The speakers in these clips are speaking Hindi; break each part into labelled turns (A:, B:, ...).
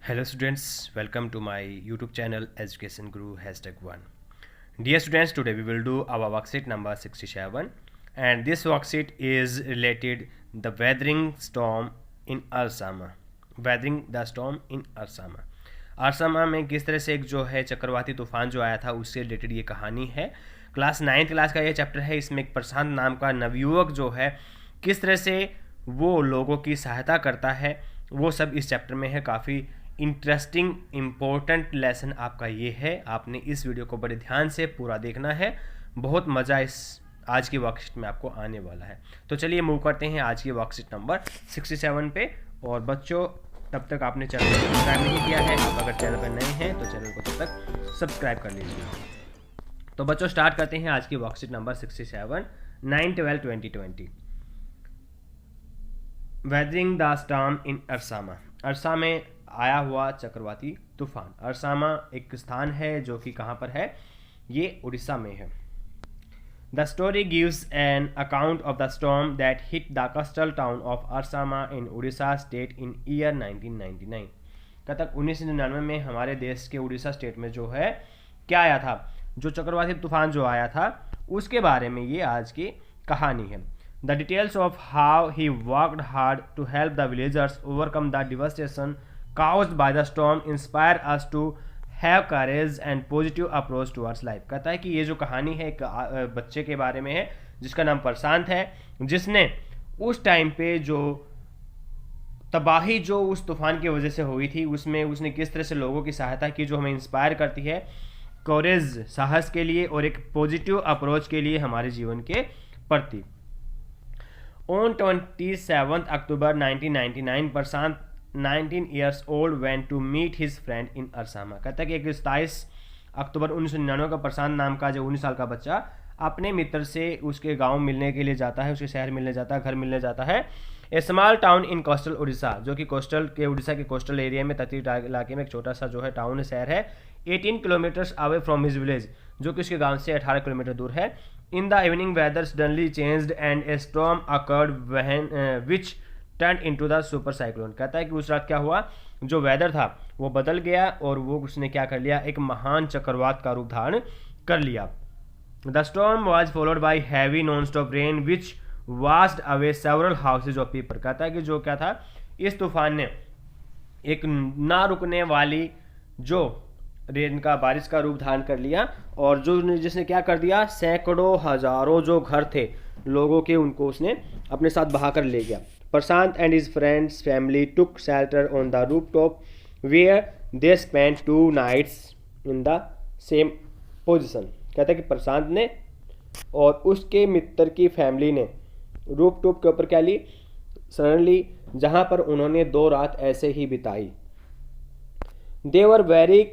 A: Hello students, welcome to my YouTube channel Education Guru #1. Dear students, today we will do our worksheet number 67 and this worksheet is related the weathering storm in Arsama. Weathering the storm in Arsama. आरसामा में किस तरह से एक जो है चक्रवाती तूफान जो आया था उससे रिलेटेड ये कहानी है। क्लास 9th क्लास का ये चैप्टर है। इसमें एक प्रशांत नाम का नवयुवक जो है किस तरह से वो लोगों की सहायता करता है वो सब इस चैप्टर में है। काफ़ी इंटरेस्टिंग इम्पोर्टेंट लेसन आपका ये है। आपने इस वीडियो को बड़े ध्यान से पूरा देखना है। बहुत मज़ा इस आज की वर्कशीट में आपको आने वाला है। तो चलिए मूव करते हैं आज की वर्कशीट नंबर 67 पे। और बच्चों तब तक आपने चैनल को सब्सक्राइब नहीं किया है, आप अगर चैनल पर नए हैं तो चैनल को तब तक सब्सक्राइब कर लीजिए। तो बच्चों स्टार्ट करते हैं आज की worksheet number 67 9/12/2020 weathering the storm in Ersama. अरसा में आया हुआ चक्रवाती तूफान। अरसामा एक स्थान है जो कि कहाँ पर है, ये उड़ीसा में है। The story gives an account of the storm that hit the coastal town of Arsama in Odisha state in year 1999। कहता 1999 में हमारे देश के उड़ीसा स्टेट में जो है क्या आया था, जो चक्रवाती तूफान जो आया था उसके बारे में ये आज की कहानी है। The details of how he worked hard to help the villagers overcome the devastation caused by the storm inspire us to have courage and positive approach towards life. कहता है कि ये जो कहानी है एक बच्चे के बारे में है जिसका नाम प्रशांत है, जिसने उस टाइम पे जो तबाही जो उस तूफान की वजह से हुई थी उसमें उसने किस तरह से लोगों की सहायता की, जो हमें इंस्पायर करती है करेज साहस के लिए और एक पॉजिटिव अप्रोच के लिए हमारे जीवन के प्रति। On 27 October 1999 Prashant 19 years old went to meet his friend in अरसामा। कहता है कि 27 अक्टूबर 1999 का प्रशांत नाम का जो 19 साल का बच्चा अपने मित्र से उसके गांव मिलने के लिए जाता है, उसके शहर मिलने जाता है, घर मिलने जाता है। A small town in coastal Orissa, जो कि कोस्टल के उड़ीसा के कोस्टल एरिया में तटीय इलाके में एक छोटा सा जो है टाउन है, शहर है। 18 kilometres away from his village, जो कि उसके गांव से 18 किलोमीटर दूर है। In the evening weather suddenly changed and a storm occurred which turn into the super cyclone. कहता है कि उस रात क्या हुआ, जो वेदर था वो बदल गया और वो उसने क्या कर लिया, एक महान चक्रवात का रूप धारण कर लिया। The storm was followed by heavy non stop rain which washed away several houses of people. कहता है कि जो क्या था, इस तूफान ने एक ना रुकने वाली जो रेन का बारिश का रूप धारण कर लिया और जो जिसने क्या कर दिया, सैकड़ों हजारों जो घर थे लोगों के उनको उसने अपने साथ बहाकर ले गया। Prashant and his friends family took shelter on the rooftop where they spent 2 nights in the same position। कहता है कि प्रशांत ने और उसके मित्र की फैमिली ने रूफटॉप के ऊपर क्या ली, सडनली, जहाँ पर उन्होंने 2 रात ऐसे ही बिताई। They were very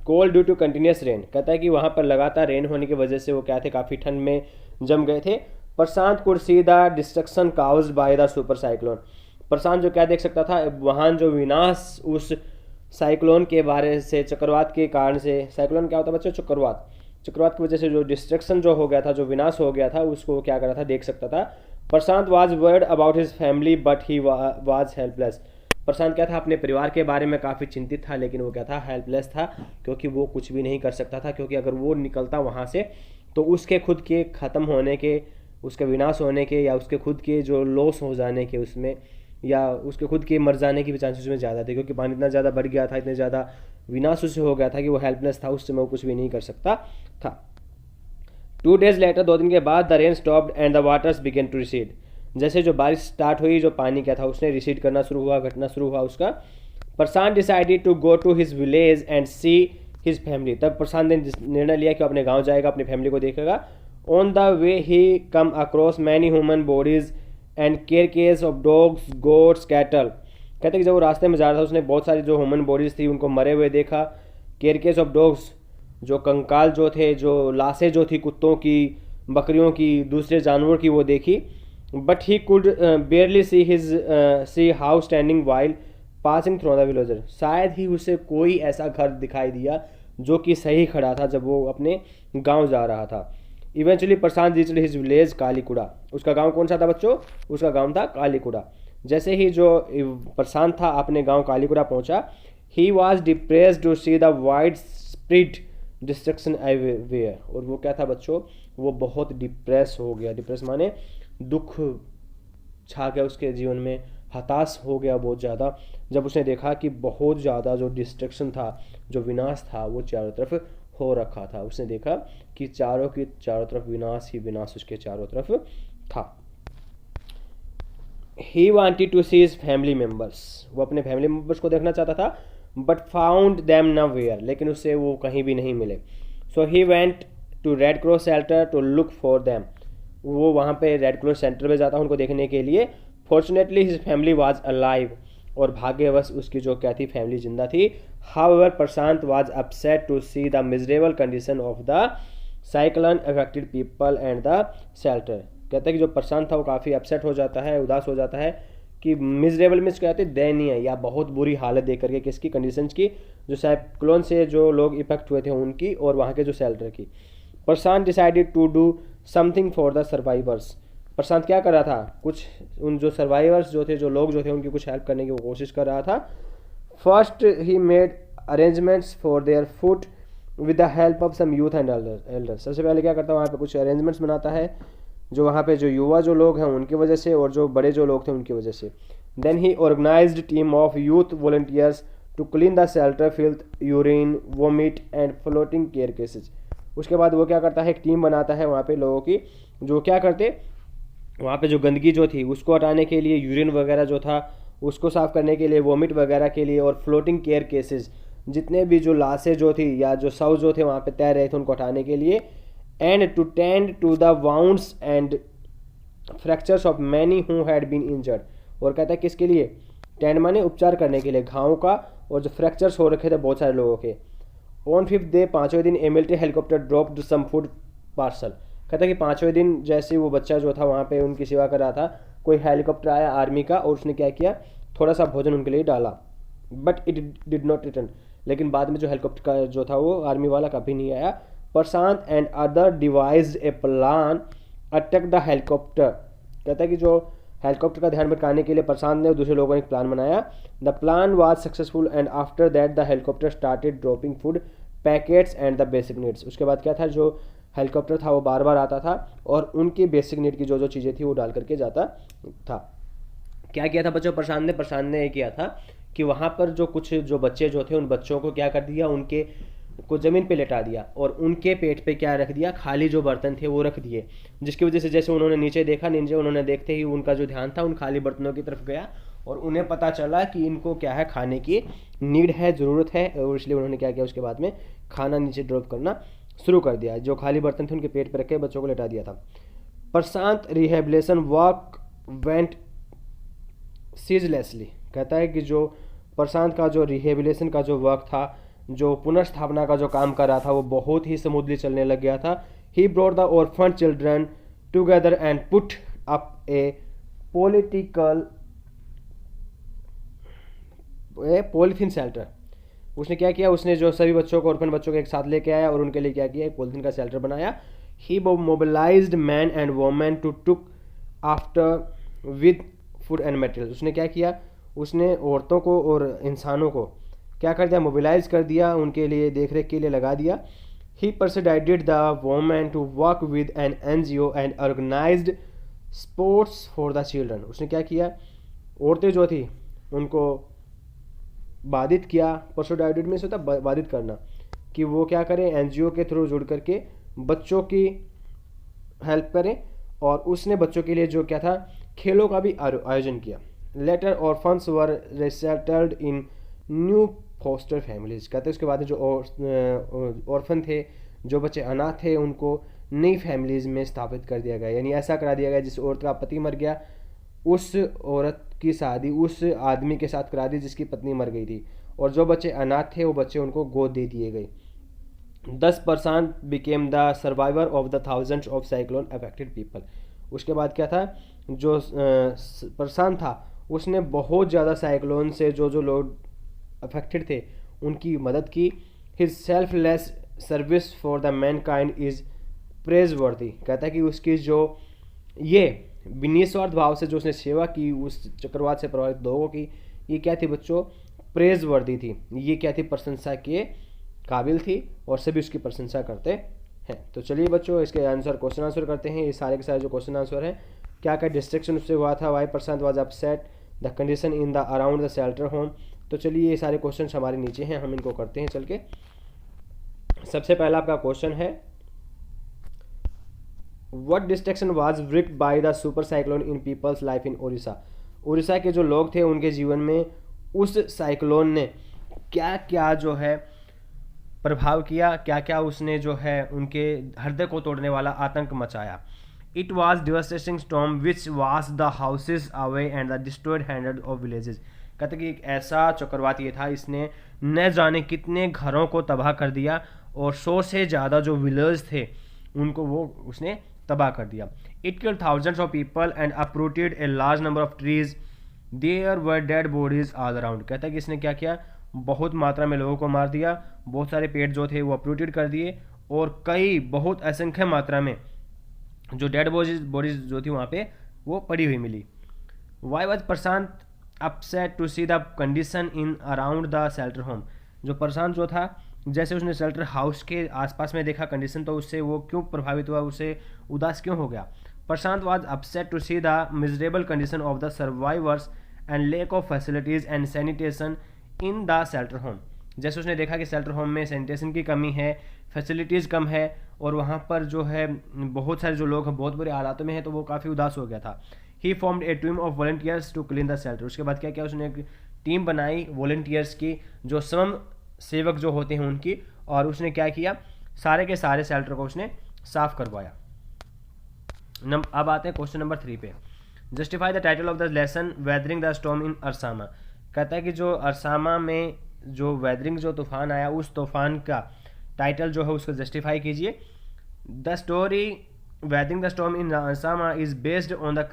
A: cold due to continuous rain। कहता है कि वहाँ पर लगातार रेन होने की वजह से वो क्या थे, काफ़ी ठंड में जम गए थे। Prashant could see the destruction caused by the super cyclone. Prashant जो क्या देख सकता था, वहाँ जो विनाश उस साइक्लोन के बारे से, चक्रवात के कारण से। साइक्लोन क्या होता है बच्चों, चक्रवात। चक्रवात की वजह से जो डिस्ट्रक्शन जो हो गया था, जो विनाश हो गया था, उसको क्या कर रहा था, देख सकता था। Prashant was worried about his family but he was helpless. Prashant क्या था, अपने परिवार के बारे में काफ़ी चिंतित था, लेकिन वो क्या था, हेल्पलेस था, क्योंकि वो कुछ भी नहीं कर सकता था। क्योंकि अगर वो निकलता वहाँ से तो उसके खुद के ख़त्म होने के, उसके विनाश होने के या उसके खुद के जो लॉस हो जाने के उसमें, या उसके खुद के मर जाने की भी चांसेस उसमें ज़्यादा थे, क्योंकि पानी इतना ज़्यादा बढ़ गया था, इतने ज़्यादा विनाश उससे हो गया था कि वो हेल्पलेस था, उस समय वो कुछ भी नहीं कर सकता था। 2 days लेटर, 2 दिन के बाद, the rain stopped and the waters began to recede. जैसे जो बारिश स्टार्ट हुई, जो पानी क्या था उसने रिसीड करना शुरू हुआ, घटना शुरू हुआ उसका। Prashant decided to go to his village and see his family. तब प्रशांत ने निर्णय लिया कि अपने गाँव जाएगा, अपनी फैमिली को देखेगा। On the way he come across many human bodies and carcasses of dogs, goats, cattle। कहते हैं कि जब वो रास्ते में जा रहा था उसने बहुत सारी जो ह्यूमन बॉडीज थी उनको मरे हुए देखा। केरकेस ऑफ डॉग्स, जो कंकाल जो थे, जो लाशें जो थी कुत्तों की, बकरियों की, दूसरे जानवर की, वो देखी। But he could barely see house standing while passing through the villager. शायद ही उसे कोई ऐसा घर दिखाई दिया जो कि सही खड़ा था जब वो अपने गाँव जा रहा था। इवेंचुअली प्रशांत रीच्ड हिज विलेज कालीकुड़ा। उसका गांव कौन सा था बच्चों, उसका गांव था कालीकुड़ा। जैसे ही जो प्रशांत था अपने गांव कालीगुड़ा पहुंचा, he was depressed to see the wide spread destruction everywhere. और वो क्या था बच्चों, वो बहुत डिप्रेस हो गया। डिप्रेस माने दुख छा गया उसके जीवन में, हताश हो गया बहुत ज़्यादा, जब उसने देखा कि बहुत ज़्यादा जो डिस्ट्रक्शन था, जो विनाश था, वो चारों तरफ हो रखा था। उसने देखा कि चारों की चारों तरफ विनाश ही विनाश उसके चारों तरफ था। He wanted to see his family members, वो अपने फैमिली मेम्बर्स को देखना चाहता था, बट फाउंड देम नवेयर, लेकिन उससे वो कहीं भी नहीं मिले। So he went to red cross shelter to look for them, वो वहाँ पे रेड क्रॉस सेंटर पे जाता उनको देखने के लिए। Fortunately his family was alive, और भाग्यवश उसकी जो क्या थी, फैमिली जिंदा थी। However Prashant was upset to see the miserable condition of the cyclone affected people and the shelter. कहते हैं कि जो प्रशांत था वो काफ़ी अपसेट हो जाता है, उदास हो जाता है कि मिजरेबल मीन्स कहते हैं दयनीय या बहुत बुरी हालत देख करके, किसकी, कंडीशंस की, जो साइक्लोन से जो लोग इफेक्ट हुए थे उनकी, और वहाँ के जो शेल्टर की। Prashant decided to do something for the survivors. Prashant क्या कर रहा था, कुछ उन जो सर्वाइवर्स जो थे, जो लोग जो थे, उनकी कुछ हेल्प करने की वो कोशिश कर रहा था। First he made arrangements for their food with the help of some youth and elders. सबसे पहले क्या करता है, वहाँ पे कुछ अरेंजमेंट्स बनाता है, जो वहाँ पे जो युवा जो लोग हैं उनकी वजह से, और जो बड़े जो लोग थे उनकी वजह से। Then he organised team of youth volunteers to clean the shelter, filth, urine, vomit and floating carcasses. उसके बाद वो क्या करता है, एक टीम बनाता है वहाँ पे लोगों की, जो क्या करते, वहाँ पे जो गंदगी जो थी उसको हटाने के लिए, यूरिन वगैरह जो था उसको साफ़ करने के लिए, वोमिट वगैरह के लिए, और फ्लोटिंग केयर केसेस, जितने भी जो लाशें जो थी या जो शव जो थे वहाँ पे तैर रहे थे उनको हटाने के लिए। And to tend to the wounds and fractures of many who had been injured. और कहता है किसके लिए, टेंड माने उपचार करने के लिए, घावों का, और जो फ्रैक्चर्स हो रखे थे बहुत सारे लोगों के। ऑन 5th डे, 5वें दिन, a military helicopter dropped some food parcel. कहता है कि 5वें दिन जैसे वो बच्चा जो था वहाँ पे उनकी सेवा कर रहा था, कोई हेलीकॉप्टर आया आर्मी का, और उसने क्या किया, थोड़ा सा भोजन उनके लिए डाला। But it did not return, लेकिन बाद में जो हेलीकॉप्टर का जो था वो आर्मी वाला कभी नहीं आया। Prashant and other devised a plan attack the helicopter. कहता है कि जो हेलीकॉप्टर का ध्यान भटकाने के लिए प्रशांत ने और दूसरे लोगों ने एक प्लान बनाया। The plan was successful and after that the helicopter started dropping food packets and the basic needs. उसके बाद क्या था, जो हेलीकॉप्टर था वो बार बार आता था और उनकी बेसिक नीड की जो जो चीज़ें थी वो डाल करके जाता था। क्या किया था बच्चों प्रशांत ने ये किया था कि वहाँ पर जो कुछ जो बच्चे जो थे उन बच्चों को क्या कर दिया, उनके को ज़मीन पे लेटा दिया और उनके पेट पे क्या रख दिया, खाली जो बर्तन थे वो रख दिए, जिसकी वजह से जैसे उन्होंने नीचे देखा, नीचे उन्होंने देखते ही उनका जो ध्यान था उन खाली बर्तनों की तरफ गया और उन्हें पता चला कि इनको क्या है, खाने की नीड है, ज़रूरत है, और इसलिए उन्होंने क्या किया, उसके बाद में खाना नीचे ड्रॉप करना शुरू कर दिया। जो खाली बर्तन थे उनके पेट पर रख के बच्चों को लेटा दिया था। प्रशांत रिहेबिलेशन वर्क वेंट सीजलेसली। कहता है कि जो प्रशांत का जो रिहेबिलेशन का जो वर्क था, जो पुनर्स्थापना का जो काम कर रहा था, वो बहुत ही स्मूथली चलने लग गया था। He brought the orphan children together and put up a polythene shelter. उसने क्या किया, उसने जो सभी बच्चों को, ऑर्फन बच्चों को एक साथ लेके आया और उनके लिए क्या किया, एक पॉलीथीन का शेल्टर बनाया। He mobilised man and women to took after with food and material. उसने क्या किया, उसने औरतों को और इंसानों को क्या कर दिया, मोबिलाइज कर दिया, उनके लिए देख रेख के लिए लगा दिया। He persuaded the women to work with an NGO and organised sports for the children. उसने क्या किया, औरतें जो थी उनको बाधित किया। परसुएडेड में से होता बाधित करना, कि वो क्या करें, NGO के थ्रू जुड़ करके बच्चों की हेल्प करें, और उसने बच्चों के लिए जो क्या था, खेलों का भी आयोजन किया। लेटर ऑर्फन्स वर रिसेटल्ड इन न्यू फोस्टर फैमिलीज। कहते हैं उसके बाद जो ऑर्फन थे, जो बच्चे अनाथ थे, उनको नई फैमिलीज में स्थापित कर दिया गया। यानी ऐसा करा दिया गया, जिस औरत का पति मर गया उस औरत की शादी उस आदमी के साथ करा दी जिसकी पत्नी मर गई थी, और जो बच्चे अनाथ थे वो बच्चे उनको गोद दे दिए गए। 10% became the survivor of the thousands of cyclone affected people. उसके बाद क्या था, जो प्रशांत था उसने बहुत ज़्यादा साइक्लोन से जो जो लोग अफेक्टेड थे उनकी मदद की। His selfless service for the man kind is praise वर्दी। कहता है कि उसकी जो ये निस्वार्थ भाव से जो उसने सेवा की उस चक्रवात से प्रभावित लोगों की, ये क्या थी बच्चों, प्रेज वर्दी थी, ये क्या थी, प्रशंसा के काबिल थी और सभी उसकी प्रशंसा करते हैं। तो चलिए बच्चों इसके आंसर क्वेश्चन आंसर करते हैं। ये सारे के सारे जो क्वेश्चन आंसर है, क्या क्या डिस्ट्रक्शन उससे हुआ था, why Prashant was upset, the condition in the around the shelter home. तो चलिए ये सारे क्वेश्चन हमारे नीचे हैं, हम इनको करते हैं चल के। सबसे पहला आपका क्वेश्चन है, what destruction was wreaked bye the super cyclone in people's life in Orissa. Orissa के जो लोग थे उनके जीवन में उस साइक्लोन ने क्या क्या जो है प्रभाव किया, क्या क्या उसने जो है उनके हृदय को तोड़ने वाला आतंक मचाया। It was devastating storm which wash the houses away and the destroyed hundred of villages. कहते कि एक ऐसा चक्रवात ये था, इसने न जाने कितने घरों को तबाह कर दिया और 100 से ज़्यादा जो विलेज थे उनको वो उसने तबाह कर दिया। It killed thousands of people and uprooted a large number of trees, there were dead bodies all around. कहता है कि इसने क्या किया, बहुत मात्रा में लोगों को मार दिया, बहुत सारे पेड़ जो थे वो अपरूटेड कर दिए और कई बहुत असंख्य मात्रा में जो डेड बॉडीज जो थी वहाँ पे वो पड़ी हुई मिली। Why was Prashant upset to see the condition in around the shelter home. जो प्रशांत जो था, जैसे उसने शेल्टर हाउस के आसपास में देखा कंडीशन, तो उससे वो क्यों प्रभावित हुआ, उसे उदास क्यों हो गया। Prashant was upset to see the miserable condition of the survivors and lack of facilities and sanitation in the shelter home. जैसे उसने देखा कि शेल्टर होम में सैनिटेशन की कमी है, फैसिलिटीज़ कम है और वहाँ पर जो है बहुत सारे जो लोग हैं बहुत बुरे हालातों में हैं, तो वो काफ़ी उदास हो गया था। He formed a team of volunteers to clean the shelter. उसके बाद क्या किया, उसने एक टीम बनाई वॉलंटियर्स की, जो स्वयं सेवक जो होते हैं उनकी, और उसने क्या किया, सारे के सारे शेल्टर को उसने साफ करवाया। अब आते हैं क्वेश्चन नंबर 3 पे। Justify the title of the lesson weathering the storm in Ersama. कहता है कि जो अरसामा में जो वेदरिंग जो तूफान आया, उस तूफान का टाइटल जो है उसको जस्टिफाई कीजिए। The story weathering the storm in Ersama is based on the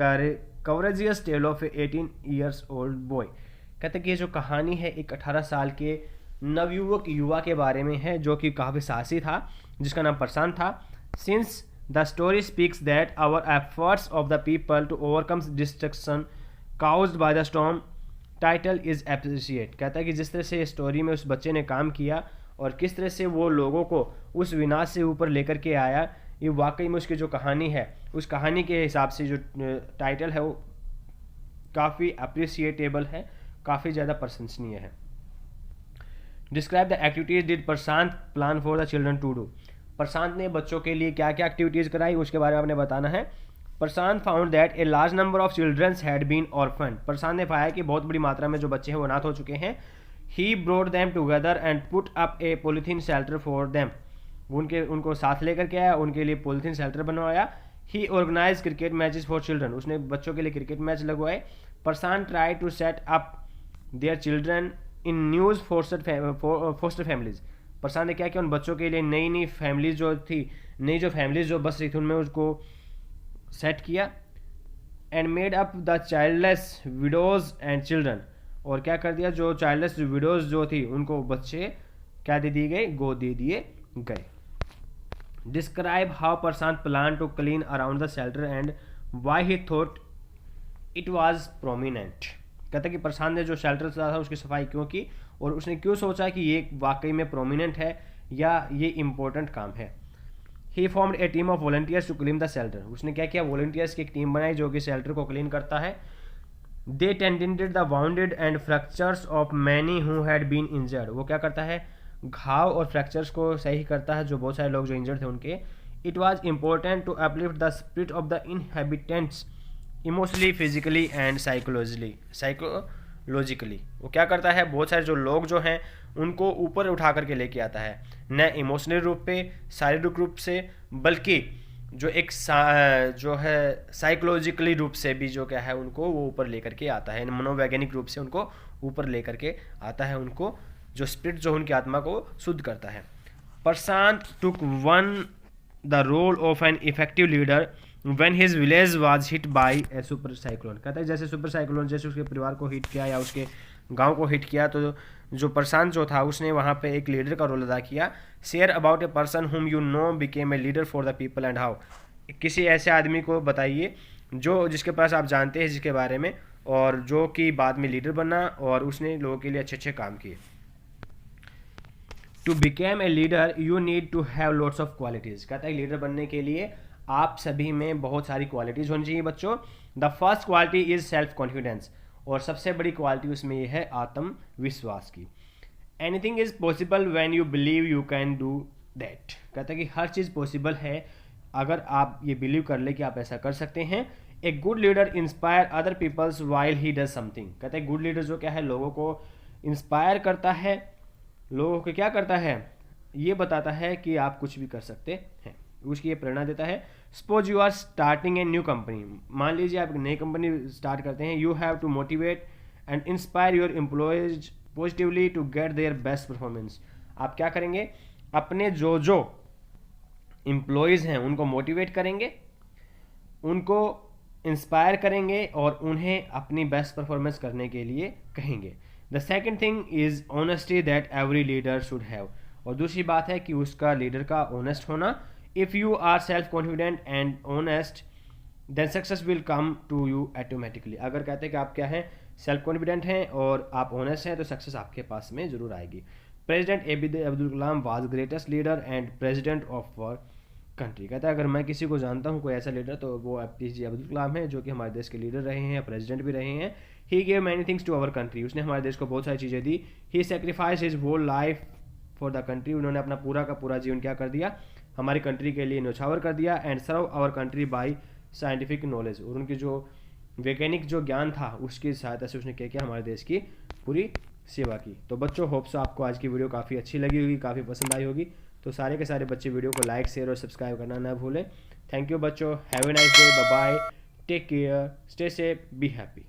A: courageous tale of 18 years old boy. कहते हैं कि ये जो कहानी है एक 18 साल के नवयुवक युवा के बारे में है, जो कि काफ़ी साहसी था, जिसका नाम प्रशांत था। Since the story speaks that our efforts of the people to overcome destruction caused by the storm title is appreciate. कहता है कि जिस तरह से स्टोरी में उस बच्चे ने काम किया और किस तरह से वो लोगों को उस विनाश से ऊपर लेकर के आया, ये वाकई में उसकी जो कहानी है, उस कहानी के हिसाब से जो टाइटल है वो काफ़ी अप्रिशिएटेबल है, काफ़ी ज़्यादा प्रशंसनीय है। Describe the activities did Prashant plan for the children to do. Prashant ने बच्चों के लिए क्या क्या एक्टिविटीज़ कराई उसके बारे में आपने बताना है। Prashant found that a large number of childrens had been orphan. Prashant ने पाया कि बहुत बड़ी मात्रा में जो बच्चे हैं वो अनाथ हो चुके हैं। He brought them together and put up a polythene shelter for them. उनको साथ लेकर के आया, उनके लिए पॉलीथीन शेल्टर बनवाया। He organise cricket matches for children. उसने बच्चों के लिए क्रिकेट मैच लगवाए। Prashant try to set up their children in news foster families. Prashant ने क्या किया, उन बच्चों के लिए नई नई फैमिलीज जो थी, नई जो फैमिलीज जो बस रही थी, उनमें उसको सेट किया। And made up the childless widows and children. और क्या कर दिया, जो चाइल्डलेस विडोज जो थी उनको बच्चे क्या दे दिए गए, गोद दे दिए गए। Describe how Prashant plan to clean around the shelter and why he thought it was prominent. कहते कि प्रशांत ने जो शेल्टर था उसकी सफाई क्यों की और उसने क्यों सोचा कि ये वाकई में प्रोमिनेंट है या ये इम्पोर्टेंट काम है। He formed a team of volunteers to clean the shelter. उसने क्या किया, वॉलंटियर्स की एक टीम बनाई जो कि शेल्टर को क्लीन करता है। They tended the wounded and fractures of many who had been injured. वो क्या करता है, घाव और फ्रैक्चर्स को सही करता है जो बहुत सारे लोग जो इंजर्ड थे उनके। It was important to uplift the spirit of the inhabitants emotionally, physically and psychologically. वो क्या करता है, बहुत सारे जो लोग जो हैं उनको ऊपर उठा करके लेके आता है, न इमोशनल रूप पे, शारीरिक रूप से, बल्कि जो एक जो है साइकोलॉजिकली रूप से भी जो क्या है उनको वो ऊपर लेकर के आता है, मनोवैज्ञानिक रूप से उनको ऊपर लेकर के आता है, उनको जो स्पिरिट जो उनकी आत्मा को शुद्ध करता है। Prashant took on the role of an effective leader when his village was hit by a super cyclone। कहता है जैसे सुपर साइक्लोन जैसे उसके परिवार को हिट किया या उसके गांव को हिट किया, तो जो प्रशांत जो था उसने वहाँ पे एक लीडर का रोल अदा किया। Share about a person whom you know became a leader for the people and how. किसी ऐसे आदमी को बताइए जो जिसके पास आप जानते हैं जिसके बारे में, और जो कि बाद में लीडर बना और उसने लोगों के लिए अच्छे अच्छे काम किए। To became a leader you need to have lots of qualities. कहता है लीडर बनने के लिए आप सभी में बहुत सारी क्वालिटीज़ होनी चाहिए बच्चों। The first quality is self confidence, और सबसे बड़ी क्वालिटी उसमें यह है आत्मविश्वास की। Anything is possible when you believe you can do that. कहता है कि हर चीज़ पॉसिबल है अगर आप ये बिलीव कर ले कि आप ऐसा कर सकते हैं। A good leader inspire other peoples while he does something. कहता है गुड लीडर जो क्या है, लोगों को इंस्पायर करता है, लोगों को क्या करता है, ये बताता है कि आप कुछ भी कर सकते हैं, उसकी ये प्रेरणा देता है। Suppose you are starting a new company, मान लीजिए आप नई कंपनी स्टार्ट करते हैं। You have to motivate and inspire your employees positively to get their best performance. आप क्या करेंगे, अपने जो जो एम्प्लॉयज़ हैं उनको मोटिवेट करेंगे, उनको इंस्पायर करेंगे और उन्हें अपनी बेस्ट परफॉर्मेंस करने के लिए कहेंगे। The second thing is honesty that every leader should have. और दूसरी बात है कि उसका लीडर का ऑनेस्ट होना। If you are self confident and honest then success will come to you automatically. अगर कहते हैं कि आप क्या हैं, सेल्फ कॉन्फिडेंट हैं और आप ऑनेस्ट हैं, तो सक्सेस आपके पास में ज़रूर आएगी। President APJ Abdul Kalam was greatest leader and president of our country. कहता है अगर मैं किसी को जानता हूँ कोई ऐसा लीडर तो वो APJ अब्दुल कलाम है, जो कि हमारे देश के लीडर रहे हैं, प्रेसिडेंट भी रहे हैं। He gave many things to our country. उसने हमारे देश को बहुत सारी चीज़ें दी। He sacrifice his whole life for the country. उन्होंने अपना पूरा का पूरा जीवन क्या कर दिया, हमारी कंट्री के लिए न्यौछावर कर दिया। And serve our country by scientific knowledge. और उनकी जो वैज्ञानिक जो ज्ञान था उसकी सहायता से उसने क्या किया, हमारे देश की पूरी सेवा की। तो बच्चों होप्स आपको आज की वीडियो काफ़ी अच्छी लगी होगी, काफ़ी पसंद आई होगी। तो सारे के सारे बच्चे वीडियो को लाइक शेयर और सब्सक्राइब करना ना भूलें। थैंक यू बच्चों, have a nice day, bye bye, take care, stay safe, be happy.